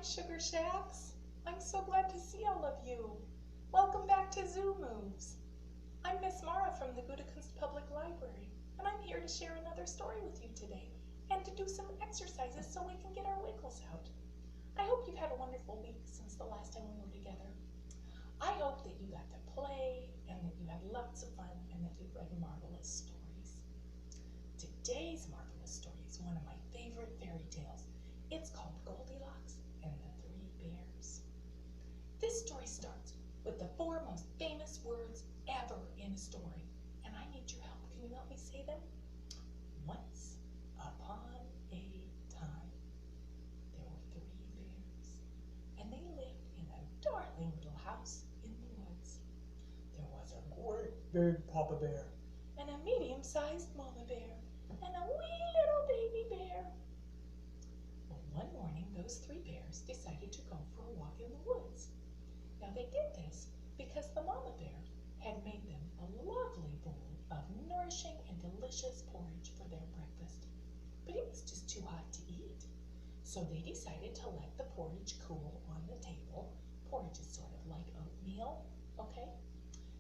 Sugar Shacks. I'm so glad to see all of you. Welcome back to ZooMoves. I'm Miss Mara from the Goldilocks Public Library, and I'm here to share another story with you today and to do some exercises so we can get our wiggles out. I hope you've had a wonderful week since the last time we were together. I hope that you got to play and that you had lots of fun and that you read marvelous stories. Today's marvelous story is one of my favorite fairy tales. It's called Goldilocks and the Three Bears. This story starts with the four most famous words ever in a story, and I need your help. Can you help me say them? Once upon a time, there were three bears, and they lived in a darling little house in the woods. There was a great big Papa Bear, and a medium-sized Mama Bear, and a wee little baby bear. Well, one morning, those three bears decided to go for a walk in the woods. Now, they did this because the Mama Bear had made them a lovely bowl of nourishing and delicious porridge for their breakfast. But it was just too hot to eat. So they decided to let the porridge cool on the table. Porridge is sort of like oatmeal, okay?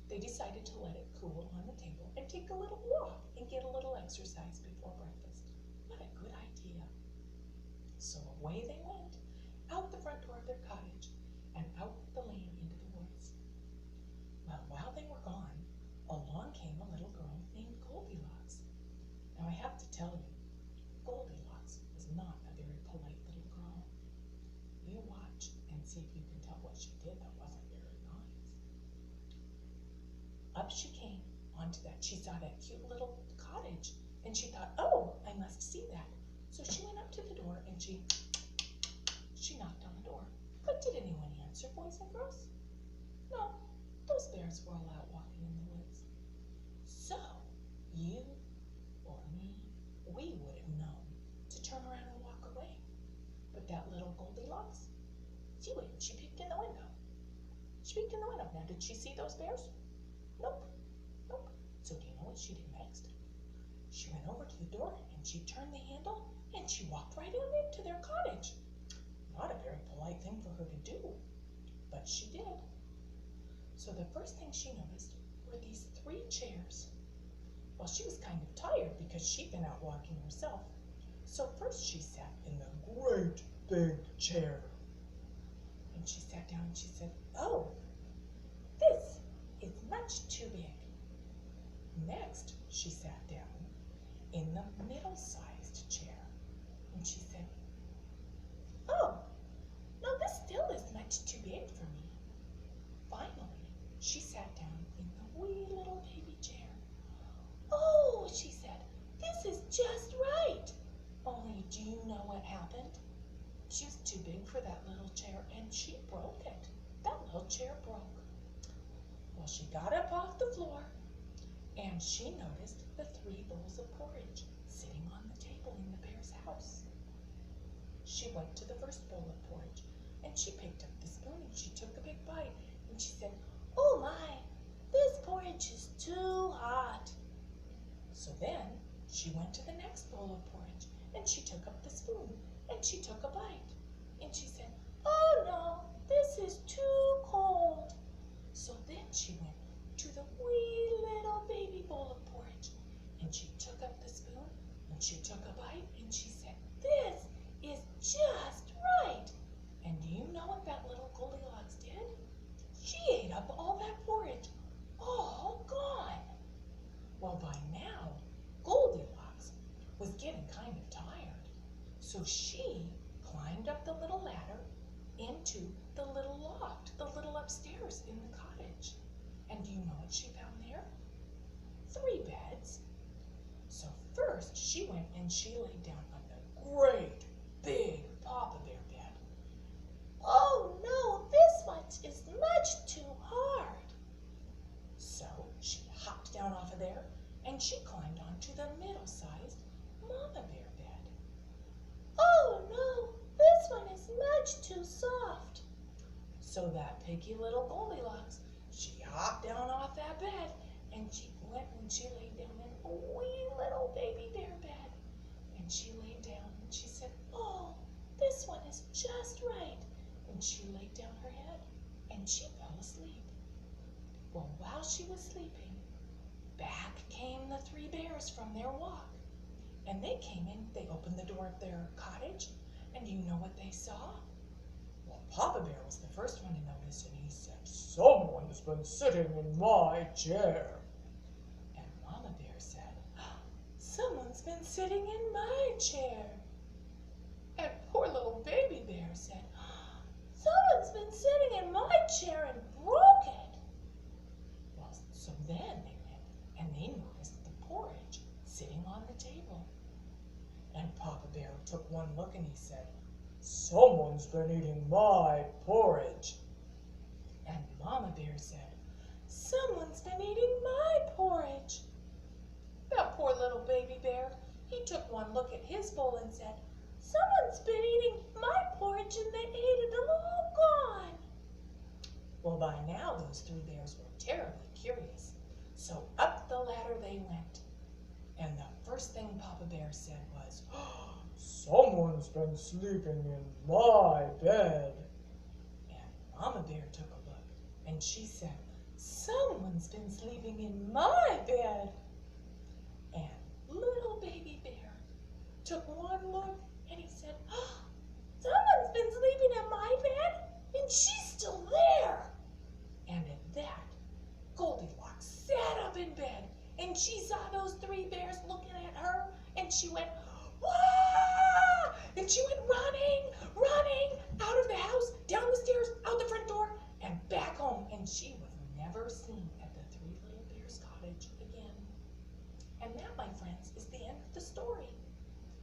They decided to let it cool on the table and take a little walk and get a little exercise before breakfast. What a good idea. So away they went, out the front door of their cottage and out the lane into the woods. Well, while they were gone, along came a little girl named Goldilocks. Now, I have to tell you, Goldilocks was not a very polite little girl. You watch and see if you can tell what she did that wasn't very nice. Up she came onto that. She saw that cute little cottage, and she thought, oh, I must see that. So she went up to the door, and she knocked on the door. But did anyone answer, boys and girls? No, those bears were all out walking in the woods. So, you or me, we would have known to turn around and walk away. But that little Goldilocks, she wouldn't. She peeked in the window. She peeked in the window. Now, did she see those bears? Nope. Nope. So do you know what she did next? She went over to the door and she turned the handle and she walked right on into their cottage. Not a very polite thing for her to do, but she did. So the first thing she noticed were these three chairs. Well, she was kind of tired because she'd been out walking herself. So first she sat in the great big chair. And she sat down and she said, oh, this is much too big. Next, she sat down in the middle-sized chair. And she said, oh, no, this still is much too big for me. Finally, she sat down in the wee little baby chair. Oh, she said, this is just right. Only do you know what happened? She was too big for that little chair and she broke it. That little chair broke. Well, she got up off the floor and she noticed the three bowls of porridge sitting on the table in the bear's house. She went to the first bowl of porridge and she picked up the spoon and she took a big bite and she said, oh my, this porridge is too hot. So then she went to the next bowl of porridge and she took up the spoon and she took a bite and she said, oh no, this is too cold. So then she went to the wee little baby bowl of porridge and she took up the spoon and she took a bite and she said, this is just right. And do you know what that little Goldilocks did? She ate up all that porridge, all gone. Well, by now, Goldilocks was getting kind of tired. So she climbed up the little ladder into the little loft, the little upstairs in the cottage. And do you know what she found there? 3 beds. So first she went and she laid down on the great big Papa Bear bed. Oh no, this one is much too hard. So she hopped down off of there and she climbed onto the middle-sized Mama Bear bed. Oh no, this one is much too soft. So that piggy little Goldilocks, she hopped down off that bed and she went and she laid down in a wee little baby bear bed. And she laid down and she said, oh, this one is just right. and she laid down her head, and she fell asleep. Well, while she was sleeping, back came the three bears from their walk. And they came in, they opened the door of their cottage, and you know what they saw? Well, Papa Bear was the first one to notice, and he said, "Someone's been sitting in my chair." And Mama Bear said, "Someone's been sitting in my chair." And poor little Baby Bear said, "Someone's been sitting in my chair and broke it." Well, so then they went and they noticed the porridge sitting on the table. And Papa Bear took one look and he said, "Someone's been eating my porridge." And Mama Bear said, "Someone's been eating my porridge." That poor little Baby Bear, he took one look at his bowl and said, "Someone's been eating my porridge and they ate it all gone." Well, by now those three bears were terribly curious. So up the ladder they went. And the first thing Papa Bear said was, "Someone's been sleeping in my bed." And Mama Bear took a look, and she said, "Someone's been sleeping in my bed." And little Baby Bear took one look, and he said, "Someone's been sleeping in my bed, and she's still there." And at that, Goldilocks sat up in bed, and she saw those three bears looking at her, and she went, "Wah!" And she went running out of the house, down the stairs, out the front door, and back home. And she was never seen at the Three Little Bears cottage again. And that, my friends, is the end of the story.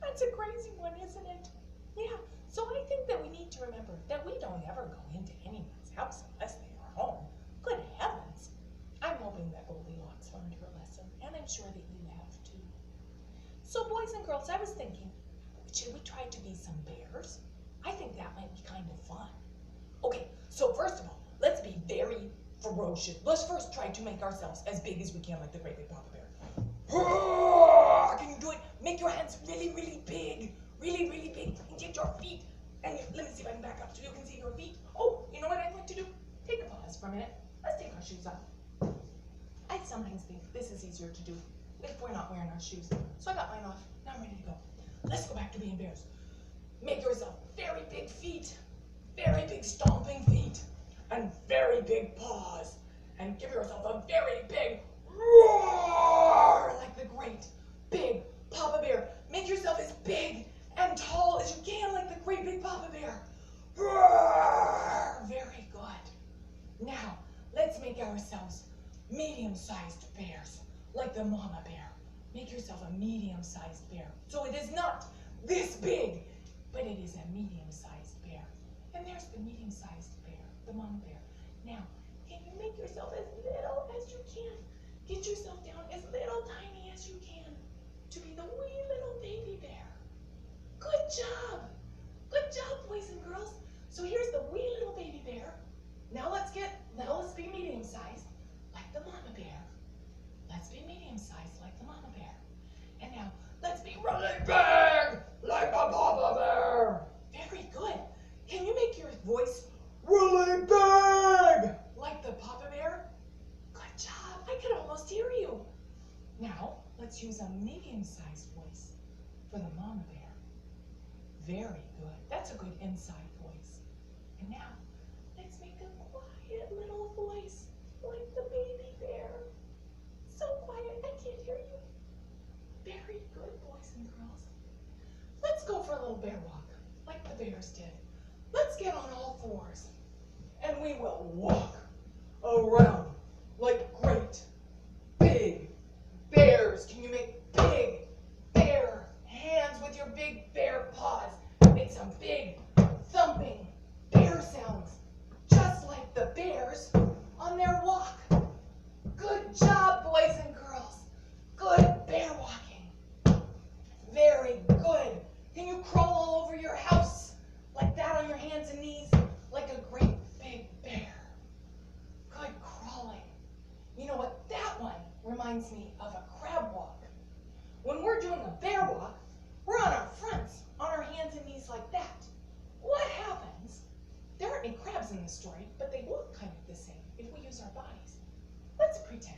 That's a crazy one, isn't it? Yeah, so I think that we need to remember that we don't ever go into anyone's house unless they are home. Good heavens. I'm hoping that Goldilocks learned her lesson, and I'm sure that you have too. So boys and girls, I was thinking, should we try to be some bears? I think that might be kind of fun. Okay, so first of all, let's be very ferocious. Let's first try to make ourselves as big as we can, like the great big Papa Bear. Can you do it? Make your hands really, really big. Really, really big. And get your feet. And let me see if I can back up so you can see your feet. Oh, you know what I'd like to do? Take a pause for a minute. Let's take our shoes off. I sometimes think this is easier to do if we're not wearing our shoes. So I got mine off. Now I'm ready to go. Let's go back to being bears. Make yourself very big feet, very big stomping feet, and very big paws. And give yourself a very big roar like the great big Papa Bear. Make yourself as big and tall as you can like the great big Papa Bear. Roar! Very good. Now, let's make ourselves medium-sized bears, like the Mama Bear. Make yourself a medium-sized bear. So it is not this big, but it is a medium-sized bear. And there's the medium-sized bear, the Mama Bear. Now, can you make yourself as little as you can? Get yourself down as little tiny as you can to be the wee little Baby Bear. Good job. Good job, boys and girls. So here's the wee little Baby Bear. Now let's be medium-sized like the Mama Bear. Let's be medium-sized like the Mama Bear. And now let's be really big like the Papa Bear. Very good. Can you make your voice really big like the Papa Bear? Good job. I could almost hear you. Now let's use a medium-sized voice for the Mama Bear. Very good. That's a good inside voice. And now let's make a quiet little voice like the Baby Bear. So quiet, I can't hear you. Very good, boys and girls. Let's go for a little bear walk, like the bears did. Let's get on all fours, and we will walk around like great big bears. Can you make big bear hands with your big bear paws? Make some big thumping bear sounds, just like the bears on their walk. Good job, boys and girls. Good bear walking. Very good. Can you crawl all over your house like that on your hands and knees like a great big bear? Good crawling. You know what? That one reminds me of a crab walk. When we're doing a bear walk, we're on our fronts, on our hands and knees like that. What happens? There crabs in the story, but they look kind of the same if we use our bodies. Let's pretend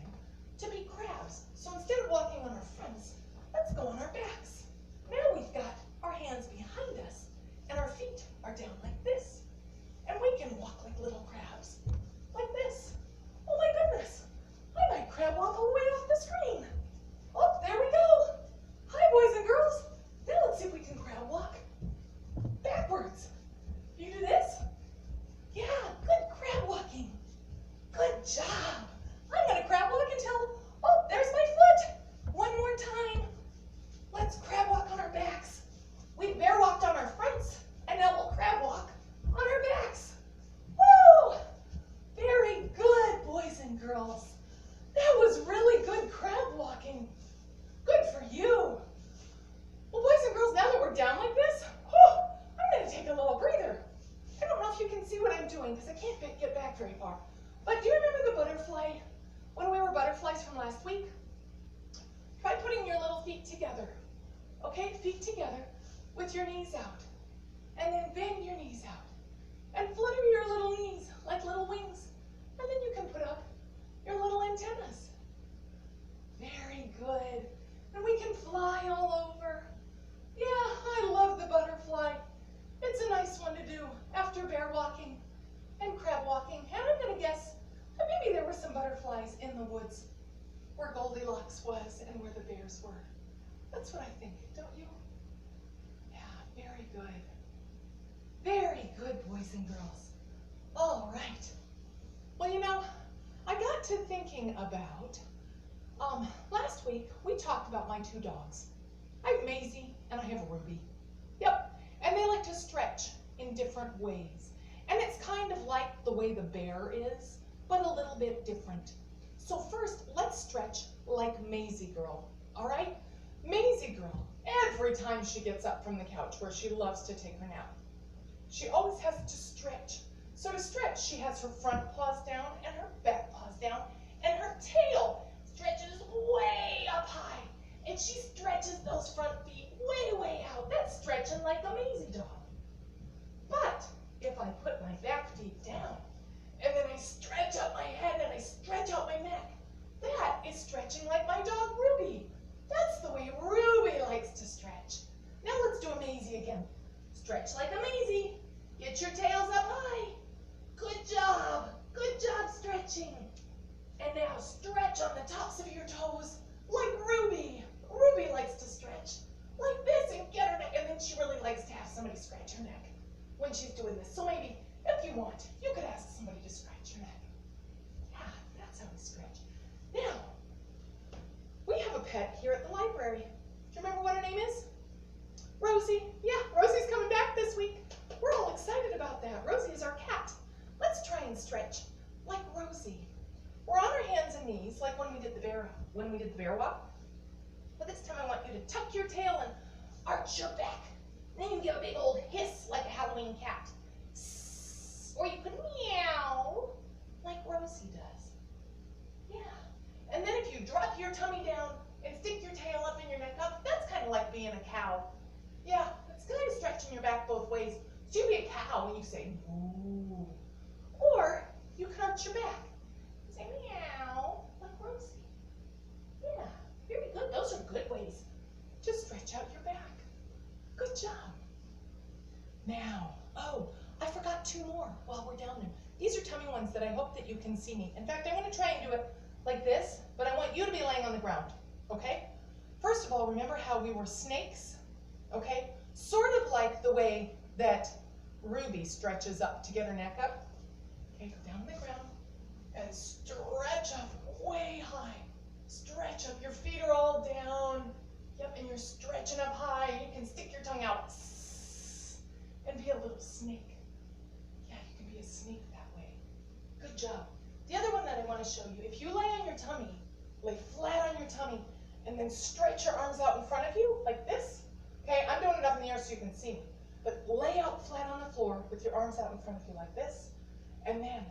to be crabs. So instead of walking on our fronts, let's go on our backs. Now we've got our hands behind us and our feet are down like this. And we can walk like little crabs, like this. Oh my goodness, I might crab walk all the way off the screen. Oh, there we go. Hi, boys and girls. Now let's see if we can crab walk backwards. You do this? Yeah, good crab walking. Good job. I'm going to crab walk until, oh, there's my foot. One more time. Let's crab walk on our backs. We bear walked on our fronts, and now we'll crab walk on our backs. Woo! Very good, boys and girls. That was really good crab walking. Good for you. Well, boys and girls, now that we're down like this, I'm going to take a little breather. I don't know if you can see what I'm doing because I can't get back very far. But do you remember the butterfly when we were butterflies from last week? Try putting your little feet together. Okay, feet together with your knees out. And then bend your knees out. And flutter your little knees like little wings. And then you can put up your little antennas. Very good. And we can fly all over. Yeah, I love the butterfly. It's a nice one to do after bear walking and crab walking. And I'm going to guess that maybe there were some butterflies in the woods where Goldilocks was and where the bears were. That's what I think, don't you? Yeah, very good. Very good, boys and girls. All right. Well, you know, I got to thinking about, last week we talked about my two dogs. I have Maisie and I have Ruby. Yep, and they like to stretch in different ways. And it's kind of like the way the bear is, but a little bit different. So first, let's stretch like Maisie girl, all right? Maisie girl, every time she gets up from the couch where she loves to take her nap, she always has to stretch. So to stretch, she has her front paws down and her back paws down, and her tail stretches way up high. And she stretches those front feet way, way out. That's stretching like a Maisie dog. But if I put my back feet down, and then I stretch up my head and I stretch out my neck, that is stretching like my dog Ruby. That's the way Ruby likes to stretch. Now let's do a Maisie again. Stretch like a Maisie. Get your tails up high. Good job. Good job stretching. And now stretch on the tops of your toes like Ruby. Ruby likes to stretch like this and get her neck. And then she really likes to have somebody scratch her neck when she's doing this. So maybe, if you want, you could ask somebody to scratch your neck. Yeah, that's how we stretch. Now, we have a pet here at the library. Do you remember what her name is? Rosie. Yeah, Rosie's coming back this week. We're all excited about that. Rosie is our cat. Let's try and stretch like Rosie. We're on our hands and knees, like when we did the bear walk. But this time I want you to tuck your tail and arch your back. Then you give a big old hiss like a Halloween cat. Or you could meow like Rosie does. Yeah. And then if you drop your tummy down and stick your tail up and your neck up, that's kind of like being a cow. Yeah, it's kind of stretching your back both ways. So you'd be a cow when you say moo. Or you can arch your back and say meow like Rosie. Yeah, very good. Those are good ways to stretch out your back. Good job. Now, I forgot two more while we're down there. These are tummy ones that I hope that you can see me. In fact, I'm going to try and do it like this, but I want you to be laying on the ground, okay? First of all, remember how we were snakes, okay? Sort of like the way that Ruby stretches up to get her neck up. Okay, go down on the ground and stretch up way high. Stretch up. Your feet are all down. Yep, and you're stretching up high. You can stick your tongue out and be a little snake. Yeah, you can be a snake that way. Good job. The other one that I want to show you, if you lay on your tummy, lay flat on your tummy, and then stretch your arms out in front of you like this. Okay, I'm doing it up in the air so you can see me. But lay out flat on the floor with your arms out in front of you like this. And then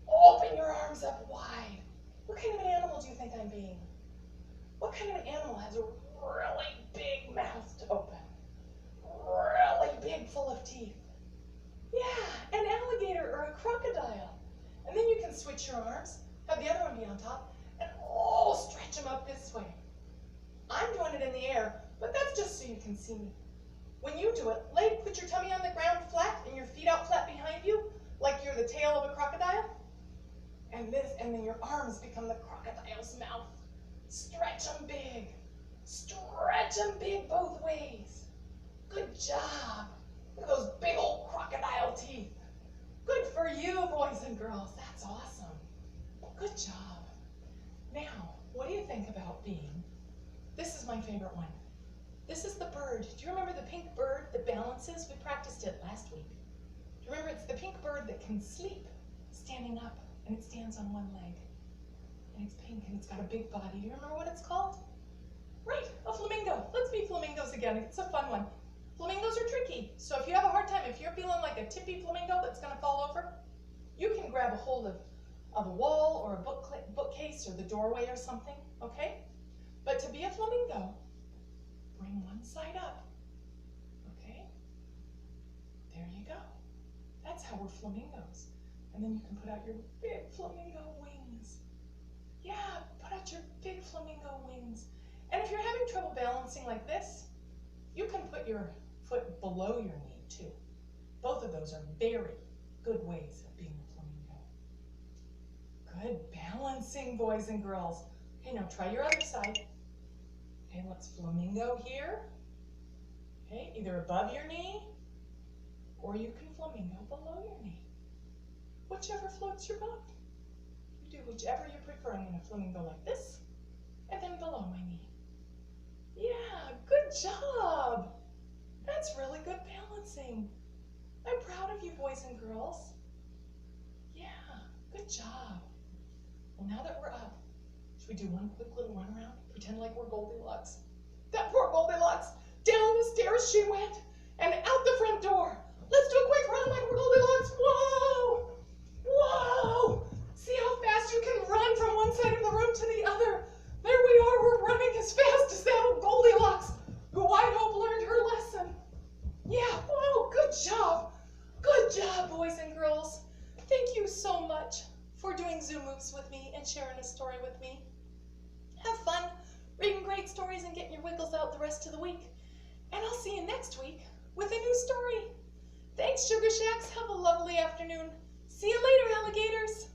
open your arms up wide. What kind of an animal do you think I'm being? What kind of an animal has a really big mouth to open? Really big, full of teeth. Yeah, an alligator or a crocodile. And then you can switch your arms, have the other one be on top, and oh, stretch them up this way. I'm doing it in the air, but that's just so you can see me. When you do it, put your tummy on the ground flat and your feet out flat behind you, like you're the tail of a crocodile. And then your arms become the crocodile's mouth. Stretch them big. Stretch them big both ways. Good job. Look at those big old crocodile teeth. Good for you, boys and girls. That's awesome. Good job. Now, what do you think about being? This is my favorite one. This is the bird. Do you remember the pink bird that balances? We practiced it last week. Do you remember it's the pink bird that can sleep standing up, and it stands on one leg. And it's pink, and it's got a big body. Do you remember what it's called? Right, a flamingo. Let's be flamingos again. It's a fun one. Flamingos are tricky. So if you have a hard time, if you're feeling like a tippy flamingo that's going to fall over, you can grab a hold of a wall or a bookcase or the doorway or something, okay? But to be a flamingo, bring one side up, okay? There you go. That's how we're flamingos. And then you can put out your big flamingo wings. Yeah, put out your big flamingo wings. And if you're having trouble balancing like this, you can put your foot below your knee too. Both of those are very good ways of being a flamingo. Good balancing, boys and girls. Okay, now try your other side. Okay, let's flamingo here. Okay, either above your knee, or you can flamingo below your knee. Whichever floats your boat. You do whichever you prefer. I'm going to flamingo like this, and then below my knee. Yeah, good job. That's really good balancing. I'm proud of you, boys and girls. Yeah, good job. Well, now that we're up, should we do one quick little run around? Pretend like we're Goldilocks. That poor Goldilocks, down the stairs she went, and out the front door. Let's do a quick run like we're Goldilocks. Whoa! Whoa! See how fast you can run from one side of the room to the other. There we are, we're running as fast as that old Goldilocks, who I hope learned her lesson. Yeah, whoa, good job. Good job, boys and girls. Thank you so much for doing ZooMoves with me and sharing a story with me. Have fun reading great stories and getting your wiggles out the rest of the week. And I'll see you next week with a new story. Thanks, Sugar Shacks. Have a lovely afternoon. See you later, alligators.